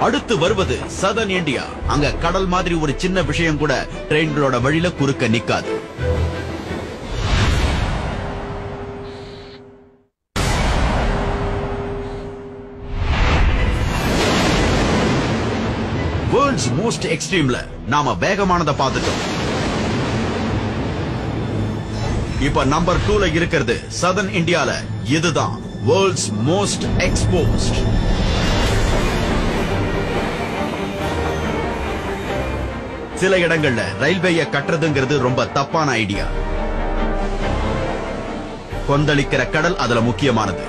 அடுத்து வருவது southern India. அங்க கடல் மாதிரி ஒரு சின்ன விஷயம் கூட ட்ரெயின்களோட வழியில குறுக்க நிக்காது. வேர்ல்ட்ஸ் மோஸ்ட் எக்ஸ்ட்ரீம்ல நாம வேகமானதை பார்த்துட்டோம். இப்ப நம்பர் 2ல இருக்கிறது சதர்ன் இந்தியால. இதுதான் வேர்ல்ட்ஸ் மோஸ்ட் எக்ஸ்போஸ்ட். சில இடங்கள்ல ரயில்வேயை கட்டுறதுங்கிறது ரொம்ப தப்பான ஐடியா. கொந்தளிக்கிற கடல் அதுல முக்கியமானது.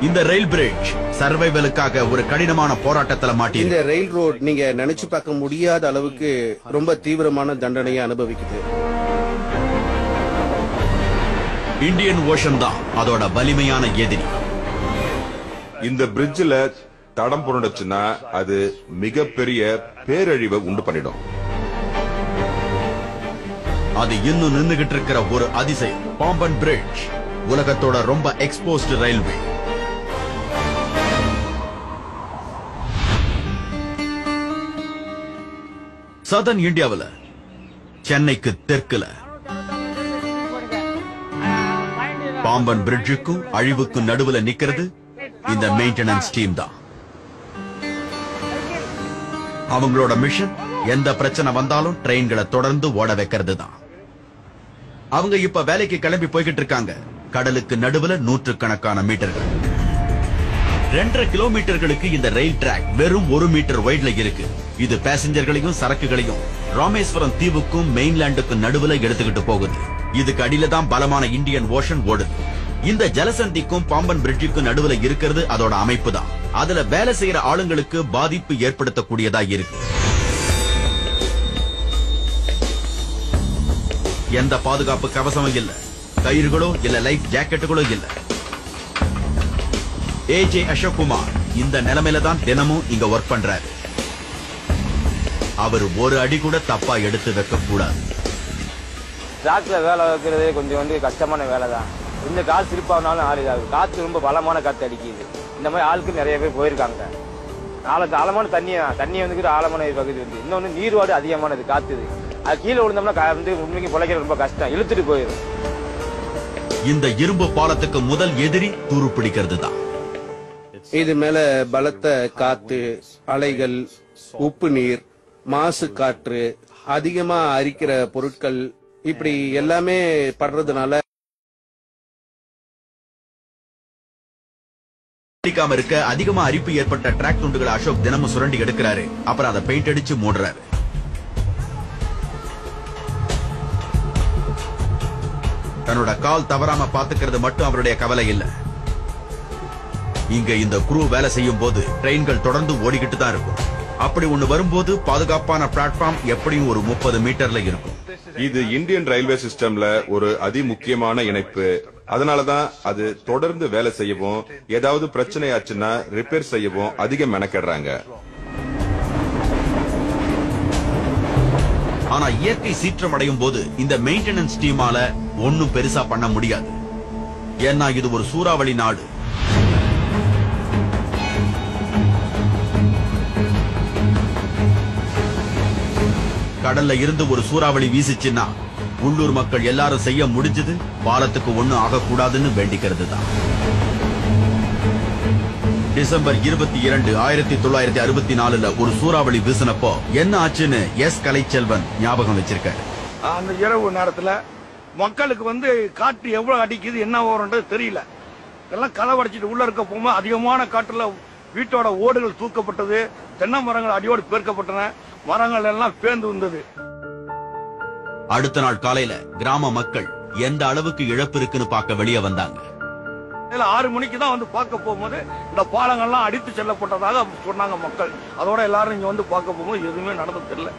இந்த ரயில் பிரிட்ஜ் சர்வைவலுக்காக ஒரு கடினமான போராட்டத்துல மாட்டி. இந்த ரயில் ரோட் நீங்க நினைச்சு பார்க்க முடியாத அளவுக்கு ரொம்ப தீவிரமான தண்டனையை அனுபவிக்குது. இந்தியன் ஓஷன் தான் அதோட வலிமையான எதிரி. இந்த பிரிட்ஜில் தடம் புரண்டுச்சுன்னா அது மிகப்பெரிய பேரழிவை உண்டு பண்ணிடும். அது இன்னும் நின்னுகிட்டு இருக்கிற ஒரு அதிசயம். பாம்பன் பிரிட்ஜ் உலகத்தோட ரொம்ப எக்ஸ்போஸ்ட் ரயில்வே. சதர்ன் இந்தியாவில் சென்னைக்கு தெற்குல பாம்பன் பிரிட்ஜுக்கும் அழிவுக்கும் நடுவுல நிக்கிறது இந்த மெயின்டெனன்ஸ் டீம் தான். அவங்களோட மிஷன் எந்த பிரச்சனை வந்தாலும் ட்ரெயின்களை தொடர்ந்து ஓட வைக்கிறது தான். அவங்க இப்ப வேலைக்கு கிளம்பி போய்கிட்டு இருக்காங்க. கடலுக்கு நடுவுல நூற்றுக்கணக்கான மீட்டர்கள். 2.5 கிலோமீட்டர்களுக்கு இந்த ரயில் டிராக் வெறும் 1 மீட்டர் வைட்ல இருக்கு. இது பேசஞ்சர்களையும் சரக்குகளையும் ராமேஸ்வரம் தீவுக்கும் மெயின்லாண்டுக்கும் நடுவுல எடுத்துக்கிட்டு போகுது. இதுக்கு அடியில தான் பலமான இந்தியன் ஓஷன் ஓடுது. இந்த ஜலசந்திக்கும் பாம்பன் பிரிட்ஜுக்கும் நடுவுல இருக்கிறது அதோட அமைப்பு தான். அதுல வேலை செய்யற ஆளுங்களுக்கு பாதிப்பு ஏற்படுத்தக்கூடியதா இருக்கு. எந்த பாதுகாப்பு கவசமும் இல்ல, கயிறுகளோ இல்ல லைஃப் ஜாக்கெட்டுகளோ இல்ல. ஏஜே அசோக் குமார் இந்த நிலைமையில தான் தினமும் இங்க ஒர்க் பண்றாரு. அவர் ஒரு அடி கூட தப்பா எடுத்து வைக்க கூடாது. டிராக்ல வேலை வைக்கிறது கொஞ்சம் கஷ்டமான வேலை தான். இந்த கால் சிரிப்பானாலும் ஆறுதாது. காத்து ரொம்ப பலமான காத்து அடிக்குது. இந்த மாதிரி ஆளுக்கு நிறைய பேர் போயிருக்காங்க. நாளைக்கு ஆழமான தண்ணி ஆழமான பகுதி இன்னொன்னு நீர்வாடு அதிகமானது காத்துது. அது கீழே விழுந்தோம்னா உண்மைக்கு பொழைக்கிறது ரொம்ப கஷ்டம், இழுத்துட்டு போயிடும். இந்த இரும்பு பாலத்துக்கு முதல் எதிரி துரு பிடிக்கிறது தான். இது மேல பலத்த காத்து, அலைகள், உப்பு நீர், மாசு காற்று, அதிகமா அரிக்கிற பொருட்கள், இப்படி எல்லாமே படுறதுனால இருக்க அதிகமா அரிப்பு ஏற்பட்ட டிராக் துண்டுகளை அசோக் தினமும் சுரண்டி எடுக்கிறாரு. அப்புறம் அதை பெயிண்ட் அடிச்சு மூடுறாரு. தன்னோட கால் தவறாம பாத்துக்கிறது மட்டும் அவருடைய கவலை இல்ல. இங்க இந்த குரூ வேலை செய்யும் போது ட்ரெயின்கள் தொடர்ந்து ஓடிக்கிட்டு தான் இருக்கும். அப்படி ஒண்ணு வரும்போது பாதுகாப்பான பிளாட்ஃபார்ம் எப்படியும் ஒரு 30 மீட்டர்ல இருக்கும். இது இந்தியன் ரயில்வே சிஸ்டம்ல ஒரு அதிமுக்கியமான இணைப்பு. அதனாலதான் அது தொடர்ந்து வேலை செய்யவும், ஏதாவது பிரச்சனை ஆச்சுன்னா ரிப்பேர் செய்யவும் அதிகம் மெனக்கெடுறாங்க. ஆனா இயற்கை சீற்றம் அடையும் போது இந்த மெயின்டெனன்ஸ் டீமால ஒன்னும் பெருசா பண்ண முடியாது. ஏன்னா இது ஒரு சூறாவளி நாடு. கடல்ல இருந்து ஒரு சூறாவளி வீசிச்சுன்னா உள்ளூர் மக்கள் எல்லாரும் செய்ய முடிஞ்சது பாலத்துக்கு ஒண்ணும் ஆகக்கூடாதுன்னு வேண்டிக்கிறது தான். டிசம்பர் 22, 1964 ஒரு சூறாவளி வீசினப்போ என்ன ஆச்சுன்னு எஸ் கலைச்செல்வன் ஞாபகம் வச்சிருக்காரு. அந்த இரவு நேரத்துல மக்களுக்கு காற்று எவ்வளவு அடிக்குது, என்ன வரும்ன்றது தெரியல. எல்லாம் களவடைச்சிட்டு உள்ள இருக்க போகும்போது அதிகமான காற்றுல வீட்டோட ஓடுகள் தூக்கப்பட்டது, தென்னை மரங்கள் அடியோடு பேர்க்கப்பட்டன, மரங்கள் எல்லாம் பேர்ந்து வந்தது. அடுத்த நாள் காலையில கிராம மக்கள் எந்த அளவுக்கு இழப்பு இருக்குன்னு பார்க்க வெளியே வந்தாங்க. 6 மணிக்கு தான் பார்க்க போகும்போது இந்த பாலங்கள்லாம் அடித்து செல்லப்பட்டதாக சொன்னாங்க மக்கள். அதோட எல்லாரும் இங்க பார்க்க போகும்போது எதுவுமே நடந்து தெரியல.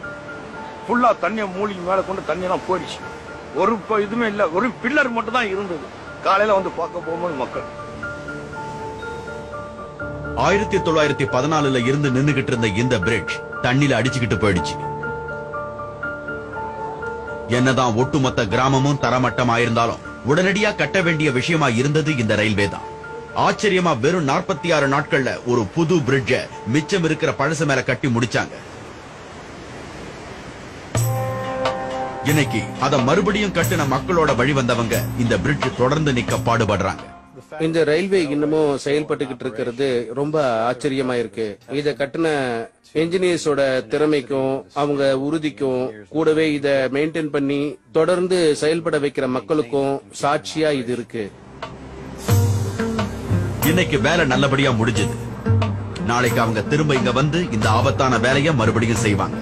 ஃபுல்லா தண்ணியை மூழ்கி மேல கொண்டு தண்ணியெல்லாம் போயிடுச்சு. ஒரு இதுவுமே இல்ல, ஒரு பில்லர் மட்டும் தான் இருந்தது. காலையில பார்க்க போகும்போது மக்கள் 1914 இருந்து நின்னுகிட்டு இருந்த இந்த பிரிட்ஜ் தண்ணில அடிச்சுக்கிட்டு போயிடுச்சு. என்னதான் ஒட்டுமொத்த கிராமமும் தரமட்டம் ஆயிருந்தாலும் உடனடியா கட்ட வேண்டிய விஷயமா இருந்தது இந்த ரயில்வே தான். ஆச்சரியமா வெறும் 46 நாட்கள்ல ஒரு புது பிரிட்ஜ மிச்சம் இருக்கிற பழசு மேல கட்டி முடிச்சாங்க. இன்னைக்கு அத மறுபடியும் கட்டின மக்களோட வழி வந்தவங்க இந்த பிரிட்ஜ் தொடர்ந்து நிக்க பாடுபடுறாங்க. இந்த ரயில்வே இன்னமும் செயல்பட்டுக்கிட்டு இருக்கிறது ரொம்ப ஆச்சரியமா இருக்கு. இத கட்டின என்ஜினியர்ஸோட திறமைக்கும் அவங்க உறுதிக்கும் கூடவே இத மெயின்டைன் பண்ணி தொடர்ந்து செயல்பட வைக்கிற மக்களுக்கும் சாட்சியா இது இருக்கு. இன்னைக்கு வேலை நல்லபடியா முடிஞ்சது. நாளைக்கு அவங்க திரும்ப இங்க வந்து இந்த ஆபத்தான வேலையை மறுபடியும் செய்வாங்க.